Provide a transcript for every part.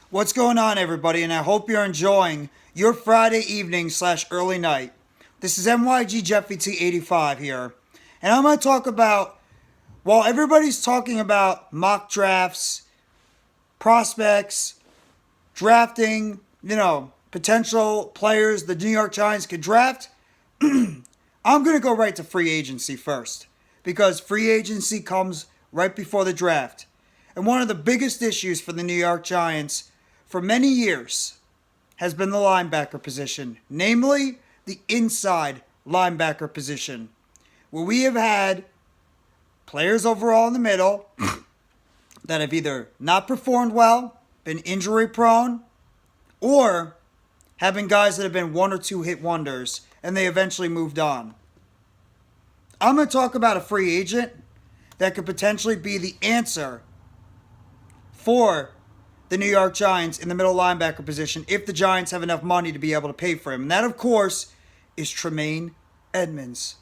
What's going on, everybody? And I hope you're enjoying your Friday evening / early night. This is MYG Jeffy T85 here. And I'm going to talk about, while everybody's talking about mock drafts, prospects, drafting, potential players the New York Giants could draft, I'm going to go right to free agency first. Because free agency comes right before the draft. And one of the biggest issues for the New York Giants for many years has been the linebacker position, namely the inside linebacker position, where we have had players overall in the middle that have either not performed well, been injury prone, or have been guys that have been one or two hit wonders and they eventually moved on. I'm going to talk about a free agent that could potentially be the answer for the New York Giants in the middle linebacker position if the Giants have enough money to be able to pay for him. And that, of course, is Tremaine Edmunds.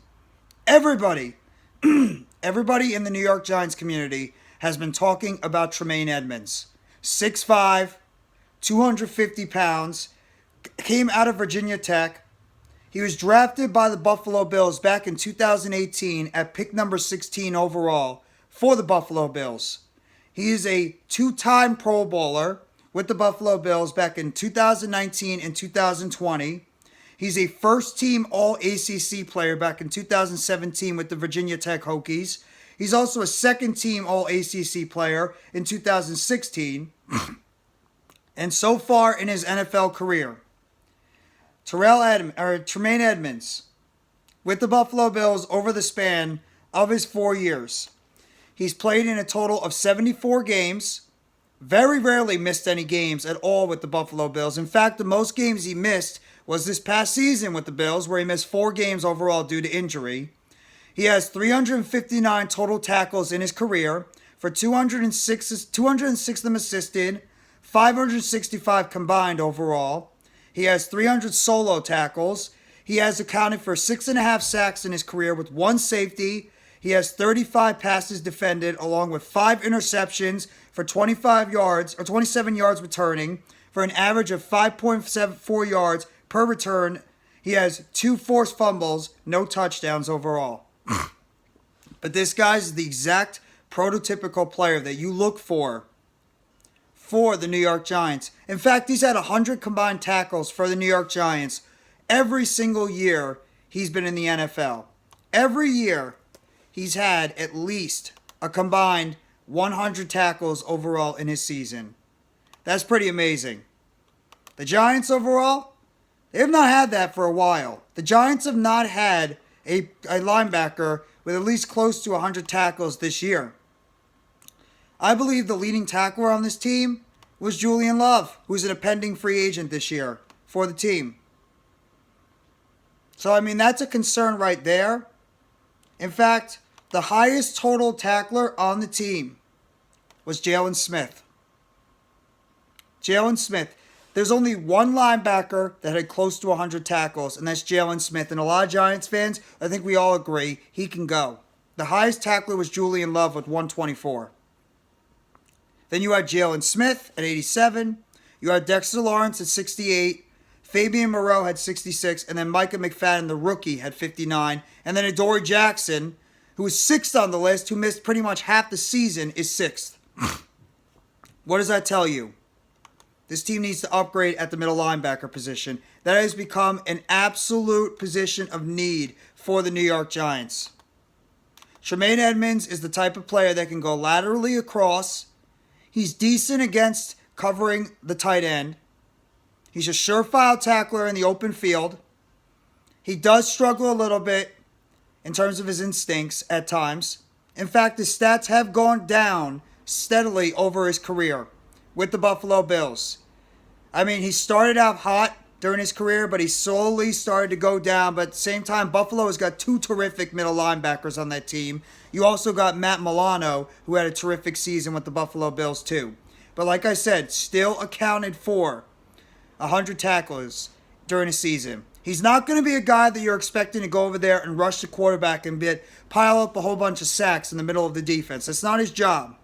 Everybody in the New York Giants community has been talking about Tremaine Edmunds. 6'5", 250 pounds, came out of Virginia Tech. He was drafted by the Buffalo Bills back in 2018 at pick number 16 overall for the Buffalo Bills. He is a two-time Pro Bowler with the Buffalo Bills back in 2019 and 2020. He's a first-team All-ACC player back in 2017 with the Virginia Tech Hokies. He's also a second-team All-ACC player in 2016. And so far in his NFL career, Tremaine Edmunds with the Buffalo Bills over the span of his 4 years. He's played in a total of 74 games, very rarely missed any games at all with the Buffalo Bills. In fact, the most games he missed was this past season with the Bills, where he missed 4 games overall due to injury. He has 359 total tackles in his career, for 206 of them assisted, 565 combined overall. He has 300 solo tackles. He has accounted for 6.5 sacks in his career with 1 safety. He has 35 passes defended, along with 5 interceptions for 25 yards or 27 yards returning, for an average of 5.74 yards per return. He has 2 forced fumbles, no touchdowns overall. But this guy's the exact prototypical player that you look for the New York Giants. In fact, he's had 100 combined tackles for the New York Giants every single year he's been in the NFL. Every year, he's had at least a combined 100 tackles overall in his season. That's pretty amazing. The Giants overall, they have not had that for a while. The Giants have not had a linebacker with at least close to 100 tackles this year. I believe the leading tackler on this team was Julian, who's a pending free agent this year for the team. So, that's a concern right there. In fact, the highest total tackler on the team was Jalen Smith. Jalen Smith. There's only one linebacker that had close to 100 tackles, and that's Jalen Smith. And a lot of Giants fans, I think we all agree, he can go. The highest tackler was Julian with 124. Then you had Jalen Smith at 87. You had Dexter Lawrence at 68. Fabian Moreau had 66. And then Micah McFadden, the rookie, had 59. And then Adoree Jackson, who was 6th on the list, who missed pretty much half the season, is 6th. What does that tell you? This team needs to upgrade at the middle linebacker position. That has become an absolute position of need for the New York Giants. Tremaine Edmunds is the type of player that can go laterally across. He's decent against covering the tight end. He's a surefire tackler in the open field. He does struggle a little bit in terms of his instincts at times. In fact, his stats have gone down steadily over his career with the Buffalo Bills. He started out hot during his career, but he slowly started to go down. But at the same time, Buffalo has got 2 terrific middle linebackers on that team. You also got Matt Milano, who had a terrific season with the Buffalo Bills too. But like I said, still accounted for 100 tackles during a season. He's not going to be a guy that you're expecting to go over there and rush the quarterback and pile up a whole bunch of sacks in the middle of the defense. That's not his job.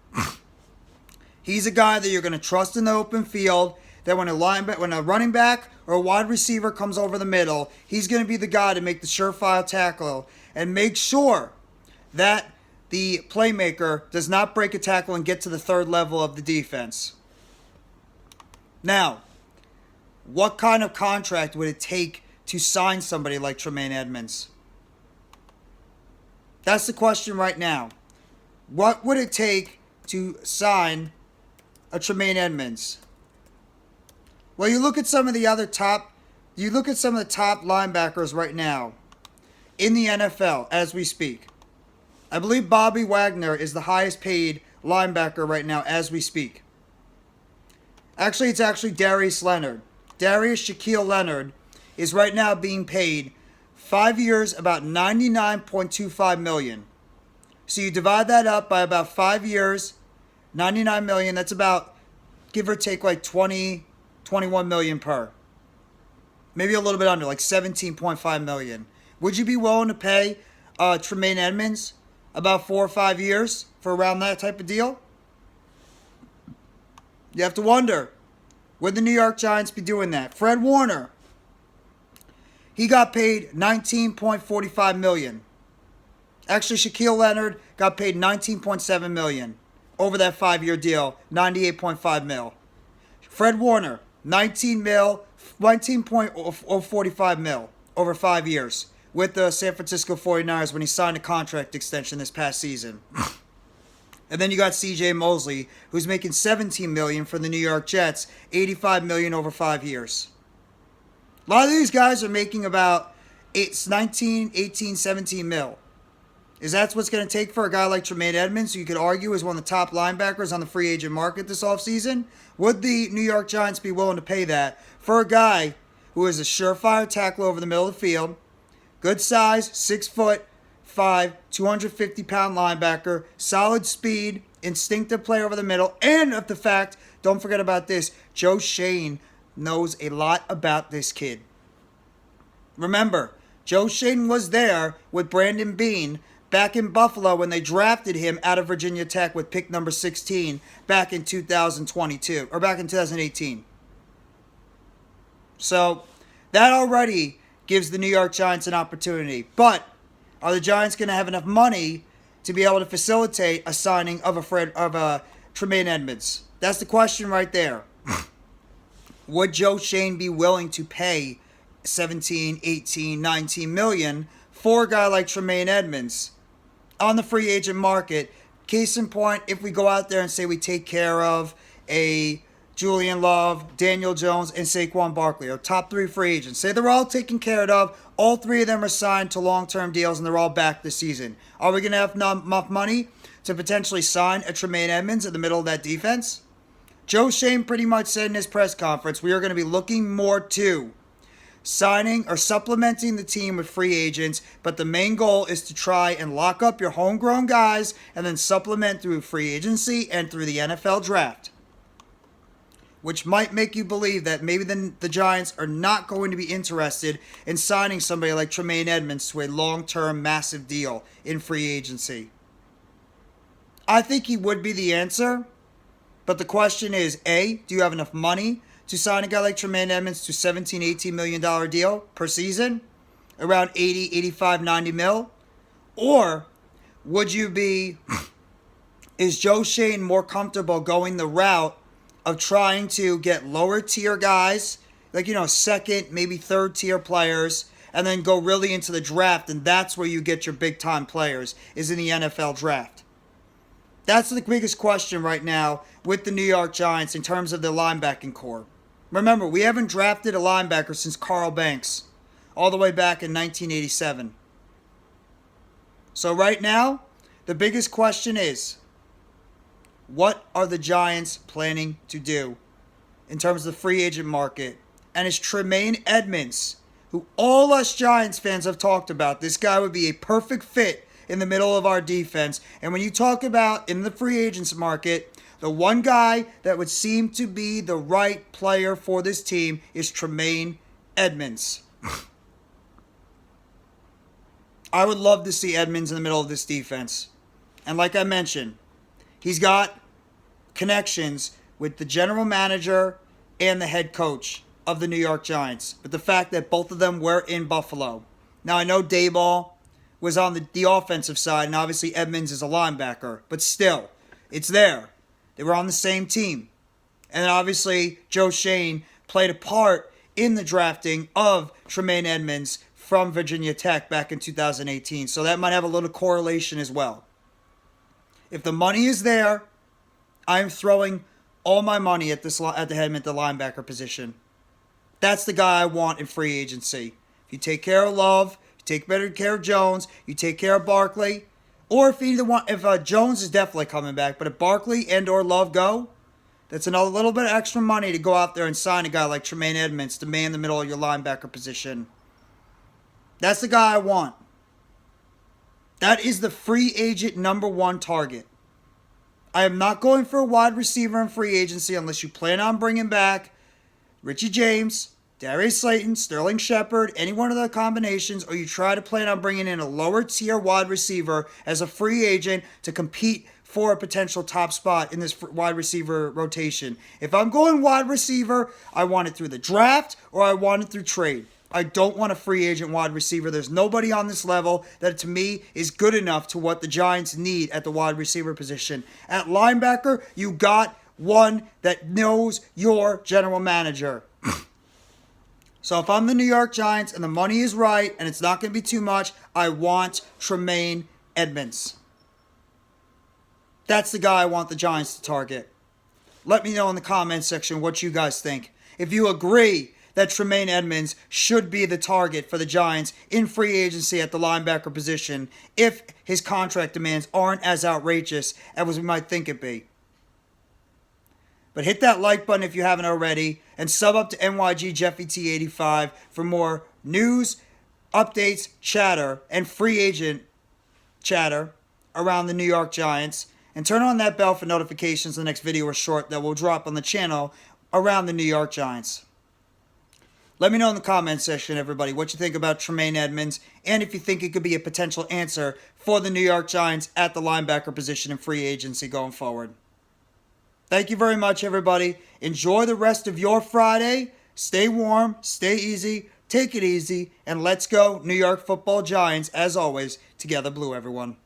He's a guy that you're going to trust in the open field, that when a running back or a wide receiver comes over the middle, he's going to be the guy to make the surefire tackle and make sure that the playmaker does not break a tackle and get to the third level of the defense. Now, what kind of contract would it take to sign somebody like Tremaine Edmunds? That's the question right now. What would it take to sign a Tremaine Edmunds? Well, you look at some of the top linebackers right now in the NFL as we speak. I believe Bobby Wagner is the highest paid linebacker right now as we speak. Actually, it's Darius Leonard. Darius Shaquille Leonard is right now being paid 5 years, about $99.25 million. So you divide that up by about 5 years, $99 million. That's about, give or take, like $20, $21 million per. Maybe a little bit under, like $17.5 million. Would you be willing to pay Tremaine Edmunds about 4 or 5 years for around that type of deal? You have to wonder, would the New York Giants be doing that? Fred Warner, he got paid $19.45 million. Actually, Shaquille Leonard got paid $19.7 million over that 5-year deal, $98.5 mil. Fred Warner, $19.45 mil over 5 years with the San Francisco 49ers when he signed a contract extension this past season. And then you got C.J. Mosley, who's making $17 million for the New York Jets, $85 million over 5 years. A lot of these guys are making about 19, 18, 17 mil. Is that what's going to take for a guy like Tremaine Edmunds, who you could argue is one of the top linebackers on the free agent market this offseason? Would the New York Giants be willing to pay that for a guy who is a surefire tackle over the middle of the field, good size, 6'5", 250-pound linebacker, solid speed, instinctive play over the middle, and of the fact, don't forget about this, Joe Schoen knows a lot about this kid. Remember, Joe Schoen was there with Brandon Beane back in Buffalo when they drafted him out of Virginia Tech with pick number 16 back in 2022, or back in 2018. So, that already gives the New York Giants an opportunity. But are the Giants going to have enough money to be able to facilitate a signing of a Tremaine Edmunds? That's the question right there. Would Joe Schoen be willing to pay 17, 18, 19 million for a guy like Tremaine Edmunds on the free agent market? Case in point, if we go out there and say we take care of a Julian Love, Daniel Jones, and Saquon Barkley, our top 3 free agents. Say they're all taken care of. All 3 of them are signed to long-term deals, and they're all back this season. Are we going to have enough money to potentially sign a Tremaine Edmunds in the middle of that defense? Joe Schoen pretty much said in his press conference, we are going to be looking more to signing or supplementing the team with free agents, but the main goal is to try and lock up your homegrown guys and then supplement through free agency and through the NFL draft. Which might make you believe that maybe the Giants are not going to be interested in signing somebody like Tremaine Edmunds to a long-term massive deal in free agency. I think he would be the answer, but the question is, A, do you have enough money to sign a guy like Tremaine Edmunds to $17, $18 million deal per season? Around 80, 85, 90 mil? Or would you be, is Joe Schoen more comfortable going the route of trying to get lower tier guys, like, second, maybe third tier players, and then go really into the draft, and that's where you get your big time players, is in the NFL draft? That's the biggest question right now with the New York Giants in terms of the linebacking core. Remember, we haven't drafted a linebacker since Carl Banks, all the way back in 1987. So right now, the biggest question is, what are the Giants planning to do in terms of the free agent market? And is Tremaine Edmunds, who all us Giants fans have talked about, this guy would be a perfect fit in the middle of our defense. And when you talk about in the free agents market, the one guy that would seem to be the right player for this team is Tremaine Edmunds. I would love to see Edmunds in the middle of this defense. And like I mentioned, he's got connections with the general manager and the head coach of the New York Giants. But the fact that both of them were in Buffalo. Now, I know Daboll was on the offensive side, and obviously Edmunds is a linebacker. But still, it's there. They were on the same team. And then obviously Joe Schoen played a part in the drafting of Tremaine Edmunds from Virginia Tech back in 2018. So that might have a little correlation as well. If the money is there, I'm throwing all my money at the linebacker position. That's the guy I want in free agency. If you take care of Love, you take better care of Jones, you take care of Barkley, or if Jones is definitely coming back, but if Barkley and or Love go, that's another little bit of extra money to go out there and sign a guy like Tremaine Edmunds to man the middle of your linebacker position. That's the guy I want. That is the free agent number one target. I am not going for a wide receiver in free agency unless you plan on bringing back Richie James, Darius Slayton, Sterling Shepard, any one of the combinations, or you try to plan on bringing in a lower tier wide receiver as a free agent to compete for a potential top spot in this wide receiver rotation. If I'm going wide receiver, I want it through the draft or I want it through trade. I don't want a free agent wide receiver. There's nobody on this level that to me is good enough to what the Giants need at the wide receiver position. At linebacker, you got one that knows your general manager. So if I'm the New York Giants and the money is right and it's not going to be too much, I want Tremaine Edmunds. That's the guy I want the Giants to target. Let me know in the comments section what you guys think. If you agree that Tremaine Edmunds should be the target for the Giants in free agency at the linebacker position if his contract demands aren't as outrageous as we might think it be. But hit that like button if you haven't already, and sub up to NYGJeffyT85 for more news, updates, chatter, and free agent chatter around the New York Giants. And turn on that bell for notifications the next video or short that will drop on the channel around the New York Giants. Let me know in the comments section, everybody, what you think about Tremaine Edmunds and if you think it could be a potential answer for the New York Giants at the linebacker position in free agency going forward. Thank you very much, everybody. Enjoy the rest of your Friday. Stay warm, stay easy, take it easy, and let's go New York Football Giants, as always, together blue, everyone.